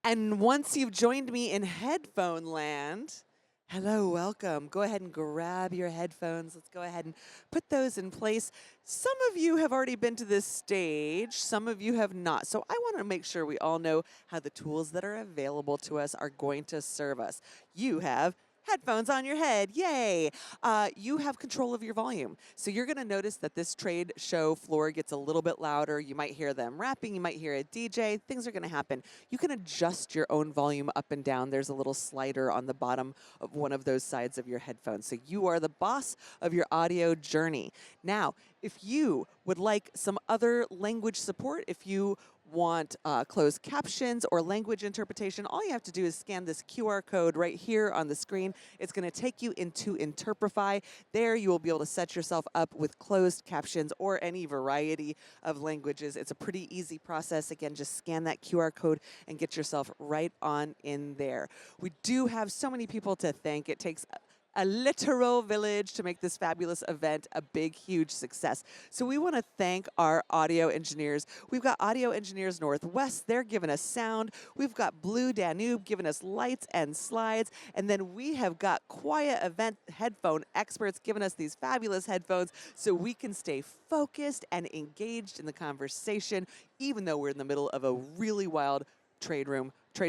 And once you've joined me in headphone land, hello, welcome. Go ahead and grab your headphones. Let's go ahead and put those in place. Some of you have already been to this stage, some of you have not. So I want to make sure we all know how the tools that are available to us are going to serve us. You have headphones on your head, yay! You have control of your volume. So you're gonna notice that this trade show floor gets a little bit louder. You might hear them rapping, you might hear a DJ, things are gonna happen. You can adjust your own volume up and down. There's a little slider on the bottom of one of those sides of your headphones. So you are the boss of your audio journey. Now, if you would like some other language support, if you want closed captions or language interpretation, all you have to do is scan this QR code right here on the screen. It's going to take you into Interprify. There you will be able to set yourself up with closed captions or any variety of languages. It's a pretty easy process. Again, just scan that QR code and get yourself right on in there. We do have so many people to thank. It takes a literal village to make this fabulous event a big, huge success. So we want to thank our audio engineers. We've got Audio Engineers Northwest, they're giving us sound. We've got Blue Danube giving us lights and slides. And then we have got Quiet Event headphone experts giving us these fabulous headphones so we can stay focused and engaged in the conversation, even though we're in the middle of a really wild trade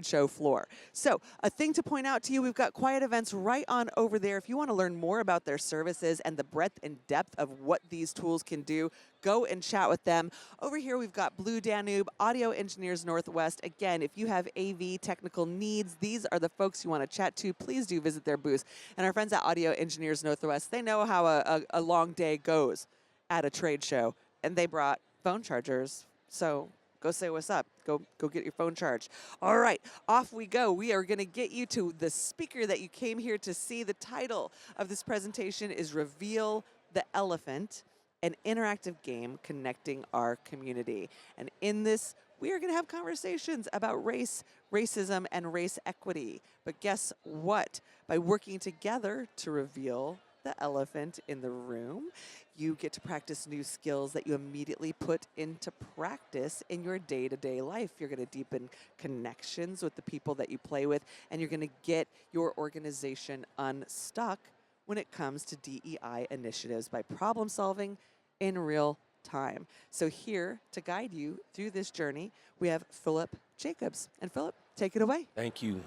show floor. So a thing to point out to you, we've got Quiet Events right on over there. If you want to learn more about their services and the breadth and depth of what these tools can do, go and chat with them. Over here, we've got Blue Danube, Audio Engineers Northwest. Again, if you have AV technical needs, these are the folks you want to chat to. Please do visit their booth. And our friends at Audio Engineers Northwest, they know how a long day goes at a trade show, and they brought phone chargers. So go say what's up. Go get your phone charged. All right, off we go. We are going to get you to the speaker that you came here to see. The title of this presentation is Reveal the Elephant, an interactive game connecting our community. And in this, we are going to have conversations about race, racism, and race equity. But guess what? By working together to reveal the elephant in the room, you get to practice new skills that you immediately put into practice in your day-to-day life. You're going to deepen connections with the people that you play with, and you're going to get your organization unstuck when it comes to DEI initiatives by problem solving in real time. So here to guide you through this journey, we have Philip Jacobs. And Philip, take it away. Thank you.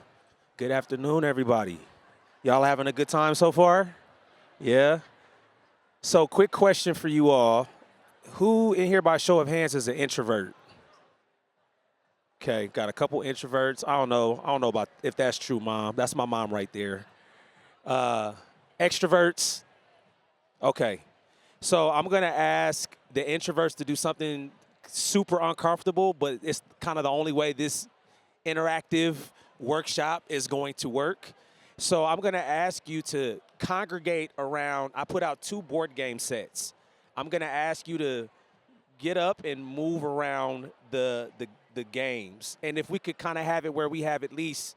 Good afternoon, everybody. Y'all having a good time so far? Yeah? So quick question for you all. Who in here by show of hands is an introvert? Okay, got a couple introverts. I don't know about if that's true, Mom. That's my mom right there. Extroverts? Okay. So I'm going to ask the introverts to do something super uncomfortable, but it's kind of the only way this interactive workshop is going to work. So I'm going to ask you to congregate around. I put out 2 board game sets. I'm going to ask you to get up and move around the games. And if we could kind of have it where we have at least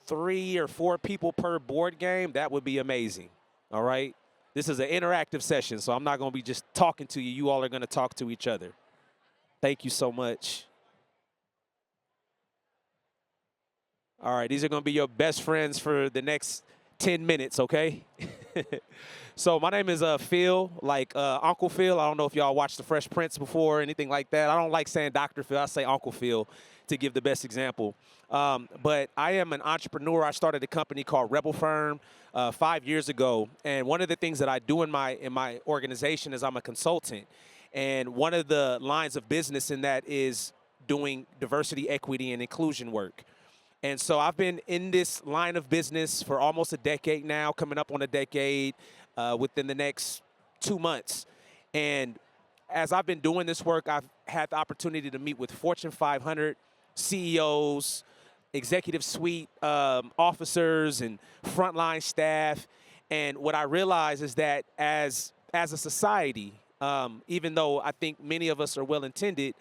3 or 4 people per board game, that would be amazing. All right? This is an interactive session, so I'm not going to be just talking to you. You all are going to talk to each other. Thank you so much. All right, these are going to be your best friends for the next 10 minutes, okay? So my name is Phil, like Uncle Phil. I don't know if y'all watched The Fresh Prince before or anything like that. I don't like saying Dr. Phil. I say Uncle Phil to give the best example. But I am an entrepreneur. I started a company called Rebel Firm 5 years ago. And one of the things that I do in my organization is I'm a consultant. And one of the lines of business in that is doing diversity, equity, and inclusion work. And so I've been in this line of business for almost a decade now, coming up on a decade within the next 2 months. And as I've been doing this work, I've had the opportunity to meet with Fortune 500 CEOs, executive suite officers, and frontline staff. And what I realize is that as a society, even though I think many of us are well-intended,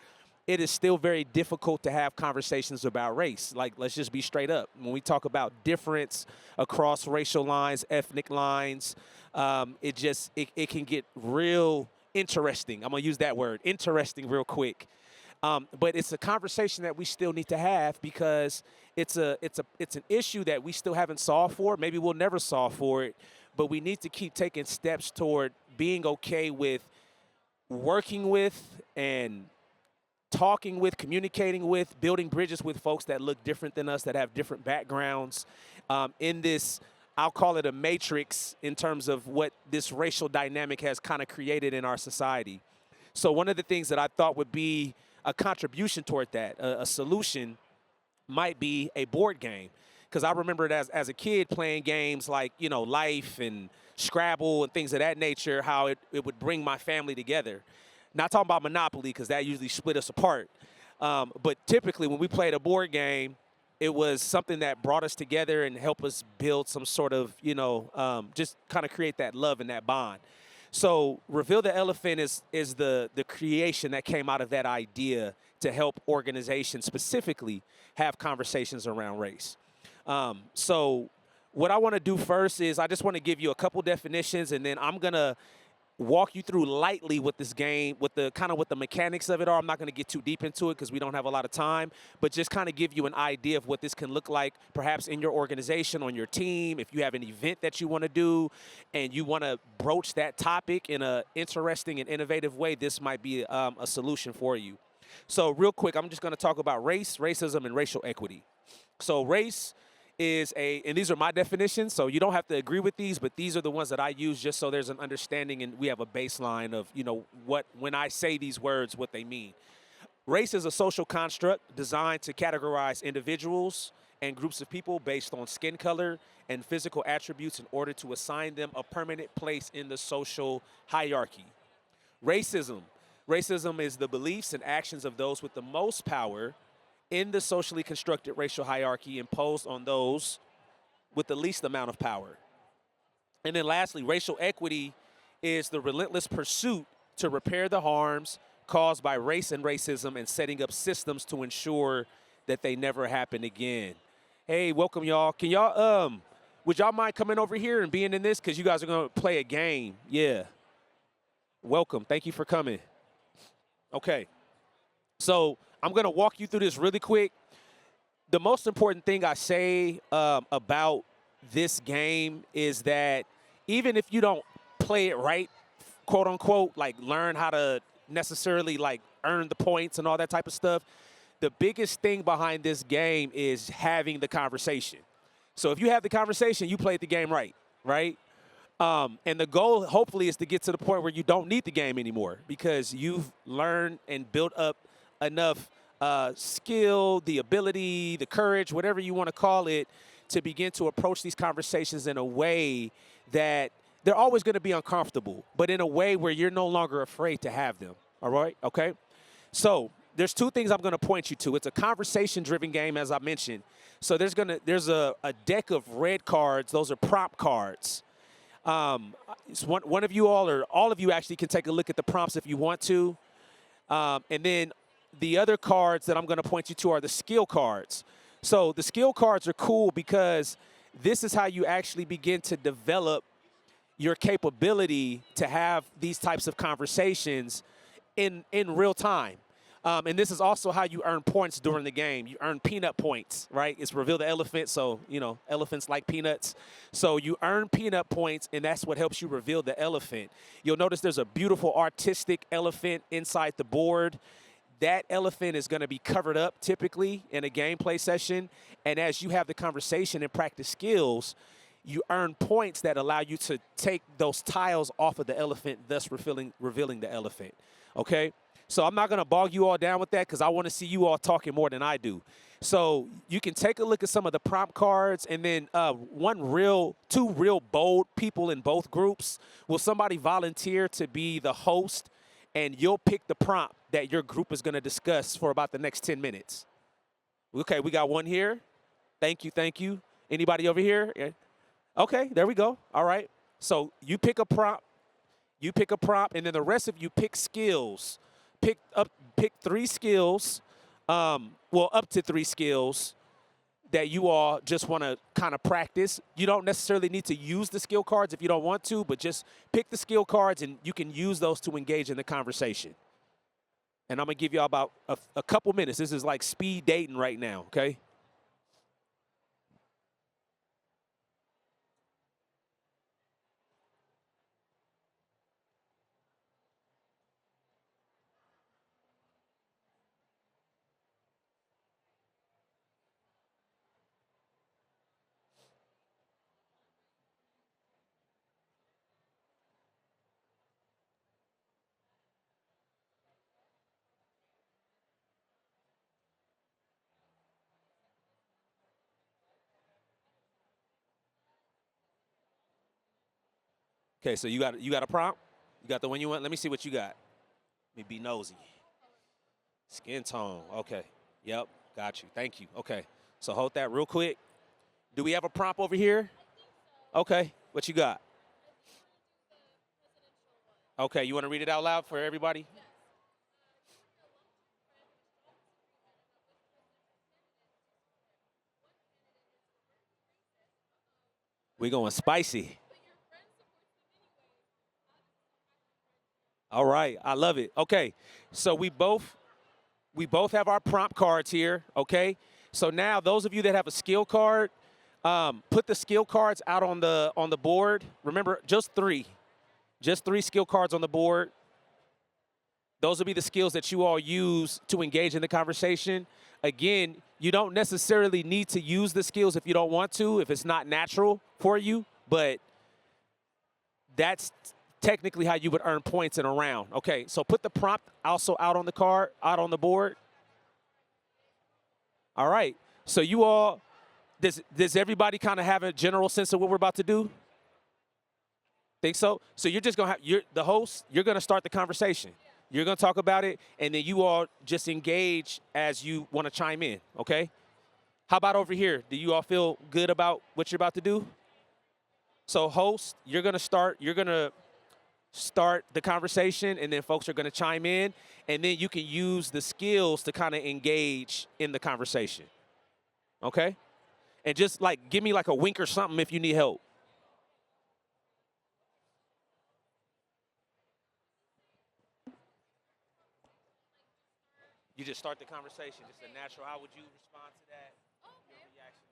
it is still very difficult to have conversations about race. Like, let's just be straight up. When we talk about difference across racial lines, ethnic lines, it can get real interesting. I'm gonna use that word, interesting, real quick. But it's a conversation that we still need to have because it's an issue that we still haven't solved for. Maybe we'll never solve for it, but we need to keep taking steps toward being okay with working with and talking with, communicating with, building bridges with folks that look different than us, that have different backgrounds in this, I'll call it a matrix in terms of what this racial dynamic has kind of created in our society. So one of the things that I thought would be a contribution toward that, a solution, might be a board game. Because I remember it as a kid playing games like, Life and Scrabble and things of that nature, how it would bring my family together. Not talking about Monopoly, because that usually split us apart. But typically when we played a board game, it was something that brought us together and helped us build some sort of, just kind of create that love and that bond. So Reveal the Elephant is the creation that came out of that idea to help organizations specifically have conversations around race. So what I want to do first is I just want to give you a couple definitions, and then I'm going to walk you through lightly with this game, with the mechanics of it are. I'm not going to get too deep into it because we don't have a lot of time, but just kind of give you an idea of what this can look like, perhaps in your organization, on your team, if you have an event that you want to do and you want to broach that topic in an interesting and innovative way, this might be a solution for you. So real quick, I'm just going to talk about race, racism, and racial equity. So race is and these are my definitions, so you don't have to agree with these, but these are the ones that I use just so there's an understanding and we have a baseline of, when I say these words, what they mean. Race is a social construct designed to categorize individuals and groups of people based on skin color and physical attributes in order to assign them a permanent place in the social hierarchy. Racism is the beliefs and actions of those with the most power in the socially constructed racial hierarchy imposed on those with the least amount of power. And then lastly, racial equity is the relentless pursuit to repair the harms caused by race and racism and setting up systems to ensure that they never happen again. Hey, welcome y'all. Can y'all, would y'all mind coming over here and being in this? Because you guys are going to play a game. Yeah. Welcome. Thank you for coming. Okay. So I'm going to walk you through this really quick. The most important thing I say about this game is that even if you don't play it right, quote unquote, like learn how to necessarily like earn the points and all that type of stuff, the biggest thing behind this game is having the conversation. So if you have the conversation, you played the game right, right? And the goal, hopefully, is to get to the point where you don't need the game anymore because you've learned and built up enough skill, the ability, the courage, whatever you want to call it, to begin to approach these conversations in a way that they're always going to be uncomfortable, but in a way where you're no longer afraid to have them. All right? Okay? So there's two things I'm going to point you to. It's a conversation-driven game, as I mentioned. So there's a deck of red cards. Those are prompt cards. It's one of you all, or all of you actually, can take a look at the prompts if you want to. And then the other cards that I'm going to point you to are the skill cards. So the skill cards are cool because this is how you actually begin to develop your capability to have these types of conversations in real time. And this is also how you earn points during the game. You earn peanut points, right? It's Reveal the Elephant, so, elephants like peanuts. So you earn peanut points, and that's what helps you reveal the elephant. You'll notice there's a beautiful artistic elephant inside the board. That elephant is going to be covered up typically in a gameplay session. And as you have the conversation and practice skills, you earn points that allow you to take those tiles off of the elephant, thus revealing the elephant, okay? So I'm not going to bog you all down with that because I want to see you all talking more than I do. So you can take a look at some of the prompt cards, and then two real bold people in both groups. Will somebody volunteer to be the host, and you'll pick the prompt that your group is going to discuss for about the next 10 minutes? Okay, we got one here. Thank you. Anybody over here? Yeah. Okay, there we go. All right. So you pick a prompt, and then the rest of you pick skills. Pick 3 skills, up to 3 skills that you all just want to kind of practice. You don't necessarily need to use the skill cards if you don't want to, but just pick the skill cards and you can use those to engage in the conversation. And I'm going to give y'all about a couple minutes. This is like speed dating right now, okay? Okay, so you got a prompt? You got the one you want? Let me see what you got. Let me be nosy. Skin tone. Okay. Yep. Got you. Thank you. Okay. So hold that real quick. Do we have a prompt over here? Okay. What you got? Okay. You want to read it out loud for everybody? We're going spicy. All right. I love it. Okay. So we both have our prompt cards here. Okay. So now those of you that have a skill card, put the skill cards out on the board. Remember, just three skill cards on the board. Those will be the skills that you all use to engage in the conversation. Again, you don't necessarily need to use the skills if you don't want to, if it's not natural for you, but that's technically how you would earn points in a round. Okay, so put the prompt also out on the card, out on the board. All right, so you all, does everybody kind of have a general sense of what we're about to do? Think so? So you're just going to have, the host, you're going to start the conversation. You're going to talk about it, and then you all just engage as you want to chime in, okay? How about over here? Do you all feel good about what you're about to do? So host, you're going to start the conversation, and then folks are going to chime in, and then you can use the skills to kind of engage in the conversation, okay? And just like give me like a wink or something if you need help. You just start the conversation. Just a natural. How would you respond to that? Your reaction.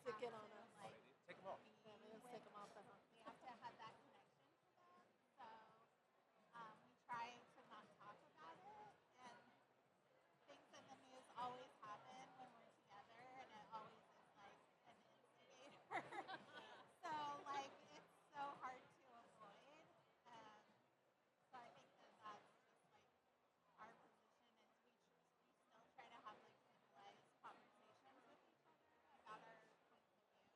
to have get to on us. like Take them off. be Yeah, they just with. take them off. We have to have that connection to them. So we try to not talk about it, and things in the news always happen when we're together, and it always is like an instigator. So like it's so hard to avoid. Um, so I think that that's just like our position is we still try to have like civilized conversations with each other about our points of view.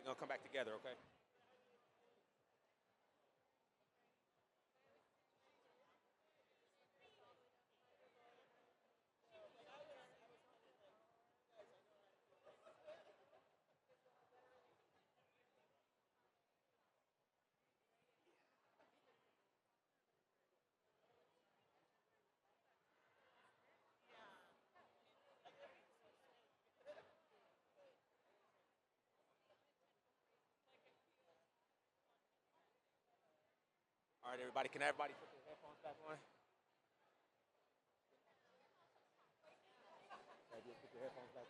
gonna come back together, okay? All right, everybody, can everybody put their headphones back on? Put your headphones back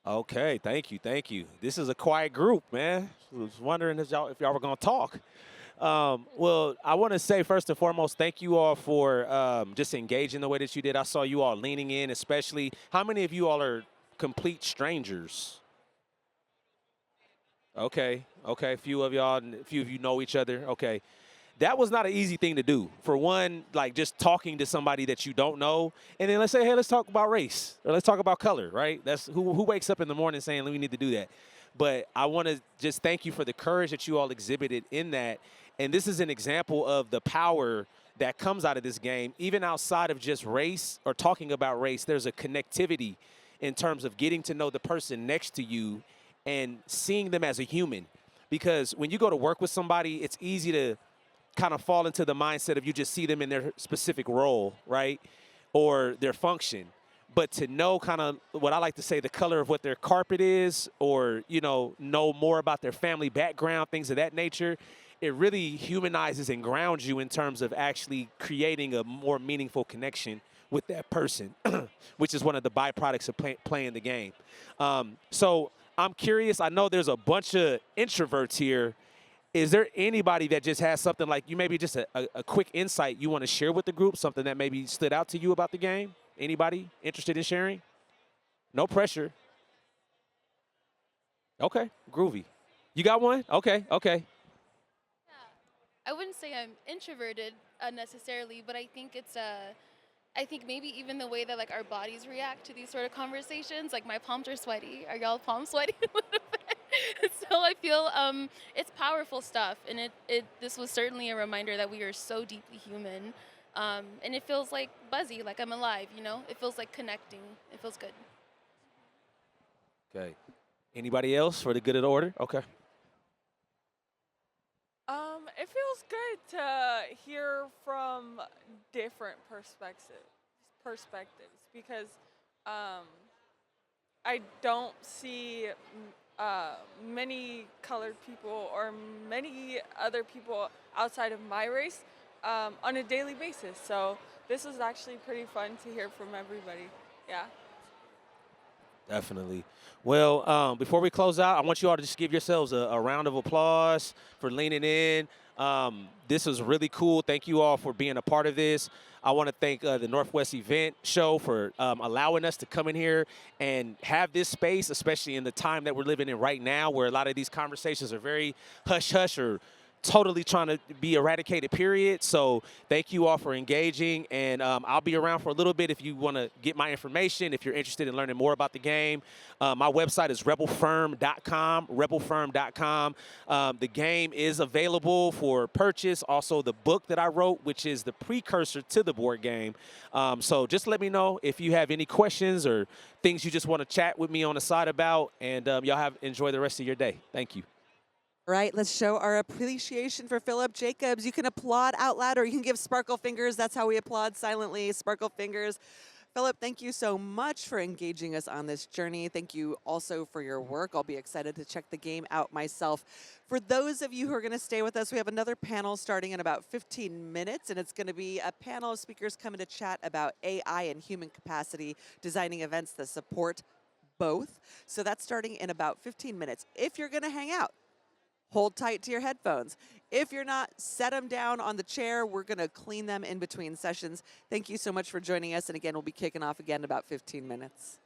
on. Okay, thank you. This is a quiet group, man. I was wondering if y'all were gonna talk. Well, I want to say first and foremost, thank you all for just engaging the way that you did. I saw you all leaning in, especially. How many of you all are complete strangers? Okay, a few of y'all, a few of you know each other. Okay, that was not an easy thing to do. For one, like just talking to somebody that you don't know, and then let's say, hey, let's talk about race or let's talk about color, right? That's who wakes up in the morning saying we need to do that. But I want to just thank you for the courage that you all exhibited in that. And this is an example of the power that comes out of this game. Even outside of just race or talking about race, there's a connectivity in terms of getting to know the person next to you and seeing them as a human. Because when you go to work with somebody, it's easy to kind of fall into the mindset of you just see them in their specific role, right? Or their function. But to know kind of what I like to say, the color of what their carpet is, or, know more about their family background, things of that nature, it really humanizes and grounds you in terms of actually creating a more meaningful connection with that person, which is one of the byproducts of playing the game. So I'm curious. I know there's a bunch of introverts here. Is there anybody that just has something like you, maybe just a quick insight you want to share with the group, something that maybe stood out to you about the game? Anybody interested in sharing? No pressure. Okay, groovy. You got one? Okay. I wouldn't say I'm introverted necessarily, but I think I think maybe even the way that like our bodies react to these sort of conversations, like my palms are sweaty. Are y'all palms sweaty a little bit? So I feel it's powerful stuff, and this was certainly a reminder that we are so deeply human, and it feels like buzzy, like I'm alive. It feels like connecting. It feels good. Okay. Anybody else for the good of the order? Okay. It feels good to hear from different perspectives because I don't see many colored people or many other people outside of my race on a daily basis. So this was actually pretty fun to hear from everybody. Yeah. Definitely. Well, before we close out, I want you all to just give yourselves a round of applause for leaning in. This was really cool. Thank you all for being a part of this. I want to thank the Northwest Event Show for allowing us to come in here and have this space, especially in the time that we're living in right now, where a lot of these conversations are very hush-hush or totally trying to be eradicated, period. So thank you all for engaging, and I'll be around for a little bit if you want to get my information, if you're interested in learning more about the game. My website is rebelfirm.com, the game is available for purchase. Also, the book that I wrote, which is the precursor to the board game. So just let me know if you have any questions or things you just want to chat with me on the side about, and y'all enjoy the rest of your day. Thank you. Right, let's show our appreciation for Philip Jacobs. You can applaud out loud or you can give sparkle fingers. That's how we applaud silently, sparkle fingers. Philip, thank you so much for engaging us on this journey. Thank you also for your work. I'll be excited to check the game out myself. For those of you who are going to stay with us, we have another panel starting in about 15 minutes, and it's going to be a panel of speakers coming to chat about AI and human capacity, designing events that support both. So that's starting in about 15 minutes. If you're going to hang out, hold tight to your headphones. If you're not, set them down on the chair. We're going to clean them in between sessions. Thank you so much for joining us. And again, we'll be kicking off again in about 15 minutes.